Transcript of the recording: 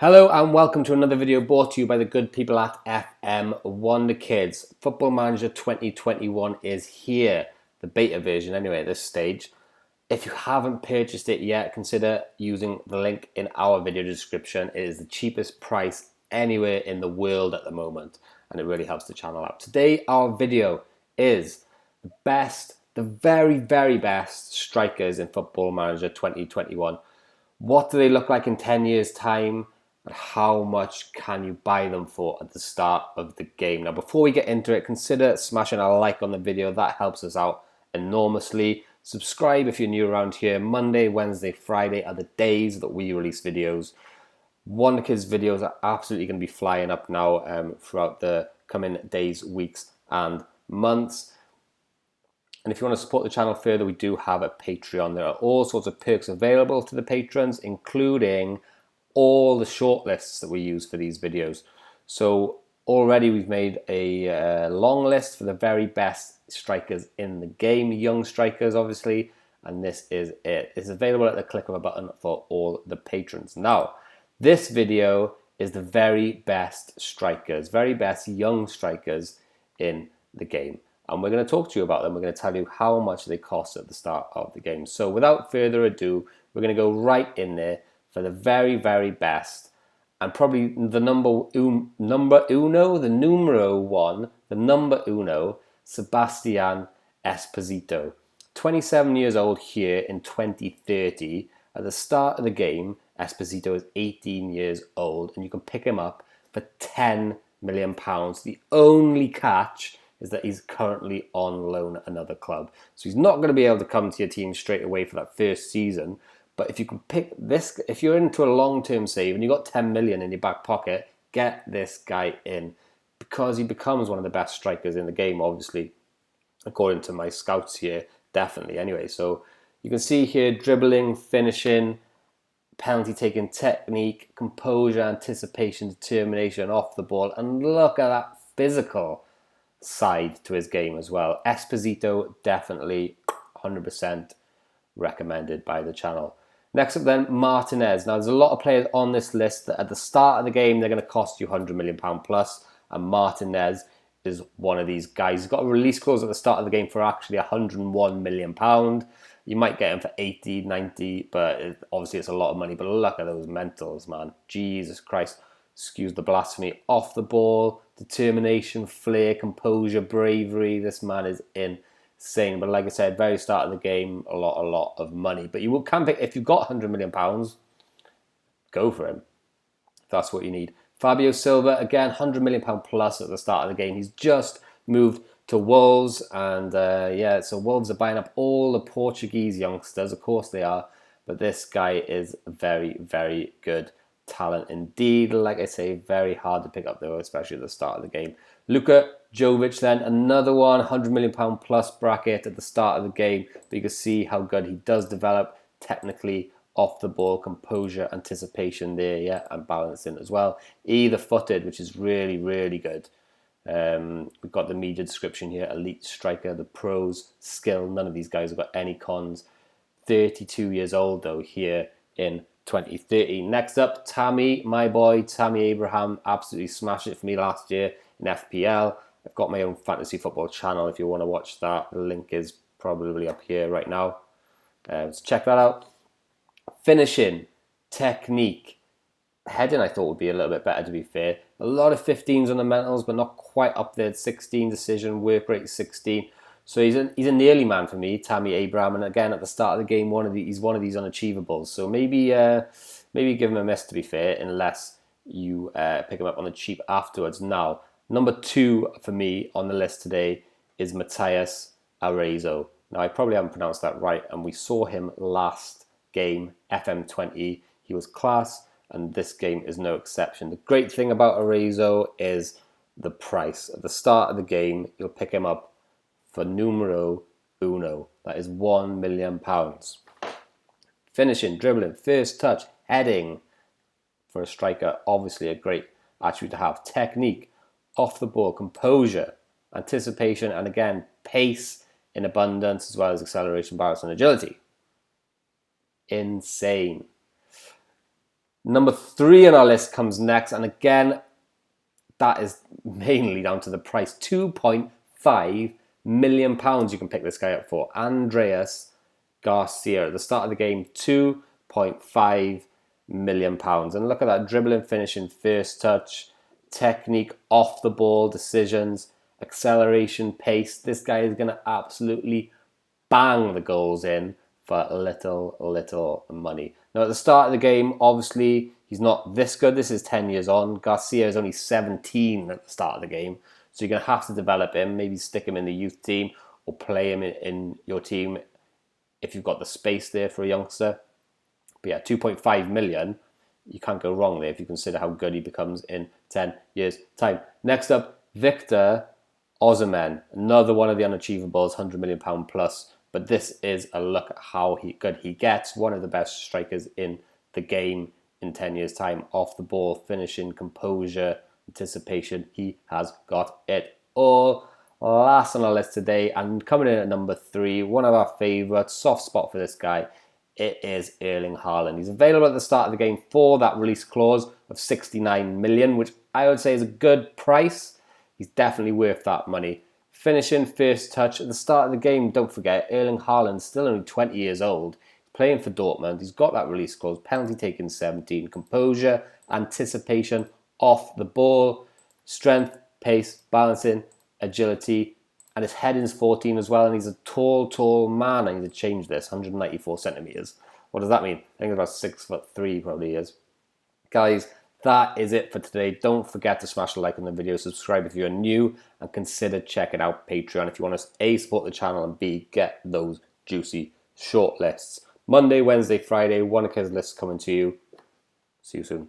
Hello and welcome to another video brought to you by the good people at FM Wonderkids. Football Manager 2021 is here, the beta version anyway at this stage. If you haven't purchased it yet, consider using the link in our video description. It is the cheapest price anywhere in the world at the moment and it really helps the channel out. Today our video is the very best strikers in Football Manager 2021. What do they look like in 10 years time? And how much can you buy them for at the start of the game? Now, before we get into it, consider smashing a like on the video. That helps us out enormously. Subscribe if you're new around here. Monday, Wednesday, Friday are the days that we release videos. Wonderkids videos are absolutely going to be flying up now throughout the coming days, weeks, and months. And if you want to support the channel further, we do have a Patreon. There are all sorts of perks available to the patrons, including all the shortlists that we use for these videos. So already we've made a long list for the very best strikers in the game, young strikers obviously, and this is it. It's available at the click of a button for all the patrons. Now, this video is the very best strikers, very best young strikers in the game. And we're going to talk to you about them. We're going to tell you how much they cost at the start of the game. So without further ado, we're going to go right in there for the very best, and probably the numero uno, Sebastian Esposito. 27 years old here in 2030. At the start of the game, Esposito is 18 years old, and you can pick him up for £10 million. The only catch is that he's currently on loan at another club. So he's not going to be able to come to your team straight away for that first season. But if you can pick this, if you're into a long-term save and you've got 10 million in your back pocket, get this guy in because he becomes one of the best strikers in the game, obviously, according to my scouts here, definitely. Anyway, so you can see here dribbling, finishing, penalty taking technique, composure, anticipation, determination off the ball, and look at that physical side to his game as well. Esposito, definitely 100% recommended by the channel. Next up then, Martinez. Now there's a lot of players on this list that at the start of the game they're going to cost you £100 million plus, and Martinez is one of these guys. He's got a release clause at the start of the game for actually £101 million. You might get him for 80, 90, but obviously it's a lot of money. But look at those mentals, man. Jesus Christ. Excuse the blasphemy. Off the ball, determination, flair, composure, bravery. This man is insane. But like I said, very start of the game, a lot of money. But you can pick, if you've got £100 million, go for him. If that's what you need. Fabio Silva, again, £100 million plus at the start of the game. He's just moved to Wolves, and yeah, so Wolves are buying up all the Portuguese youngsters. Of course they are, but this guy is very good talent indeed. Like I say, very hard to pick up though, especially at the start of the game. Luka Jovic then, another one, £100 million plus bracket at the start of the game. But you can see how good he does develop technically, off the ball, composure, anticipation there, yeah, and balancing as well. Either footed, which is really good. We've got the media description here: elite striker, the pros, skill. None of these guys have got any cons. 32 years old though here in 2030. Next up, Tammy, my boy, Tammy Abraham, absolutely smashed it for me last year in FPL. I've got my own fantasy football channel if you want to watch that. The link is probably up here right now. So check that out. Finishing, technique, heading I thought would be a little bit better, to be fair. A lot of 15s on the mentals, but not quite up there. 16 decision, work rate 16. So he's a nearly man for me, Tammy Abraham. And again, at the start of the game, he's one of these unachievables. So maybe give him a miss, to be fair, unless you pick him up on the cheap afterwards. Now, number 2 for me on the list today is Matías Arezzo. Now, I probably haven't pronounced that right, and we saw him last game, FM20. He was class, and this game is no exception. The great thing about Arezzo is the price. At the start of the game, you'll pick him up for numero uno. That is £1 million. Finishing, dribbling, first touch, heading. For a striker, obviously a great attribute to have. Technique, off the ball, composure, anticipation, and again, pace in abundance, as well as acceleration, balance, and agility. Insane. Number 3 on our list comes next, and again, that is mainly down to the price. £2.5 million you can pick this guy up for. Andreas Garcia. At the start of the game, £2.5 million. And look at that, dribbling, finishing, first touch, technique, off the ball, decisions, acceleration, pace. This guy is going to absolutely bang the goals in for little money. Now, at the start of the game, obviously, he's not this good. This is 10 years on. Garcia is only 17 at the start of the game. So you're going to have to develop him, maybe stick him in the youth team or play him in your team if you've got the space there for a youngster. But yeah, 2.5 million, you can't go wrong there if you consider how good he becomes in 10 years' time. Next up, Victor Osimhen, another one of the unachievables, £100 million plus. But this is a look at how good he gets. One of the best strikers in the game in 10 years' time. Off the ball, finishing, composure, anticipation. He has got it all. Last on our list today, and coming in at number 3, one of our favourites, soft spot for this guy, it is Erling Haaland. He's available at the start of the game for that release clause of 69 million, which I would say is a good price. He's definitely worth that money. Finishing, first touch at the start of the game. Don't forget, Erling Haaland, still only 20 years old. He's playing for Dortmund. He's got that release clause. Penalty taken 17. Composure, anticipation, off the ball, strength, pace, balancing, agility, and his heading's 14 as well. And he's a tall man. I need to change this. 194 centimeters. What does that mean? I think about 6'3" probably is. Guys, that is it for today. Don't forget to smash the like on the video, subscribe if you're new, and consider checking out Patreon if you want to A, support the channel, and B, get those juicy short lists. Monday, Wednesday, Friday, Wonderkids lists coming to you. See you soon.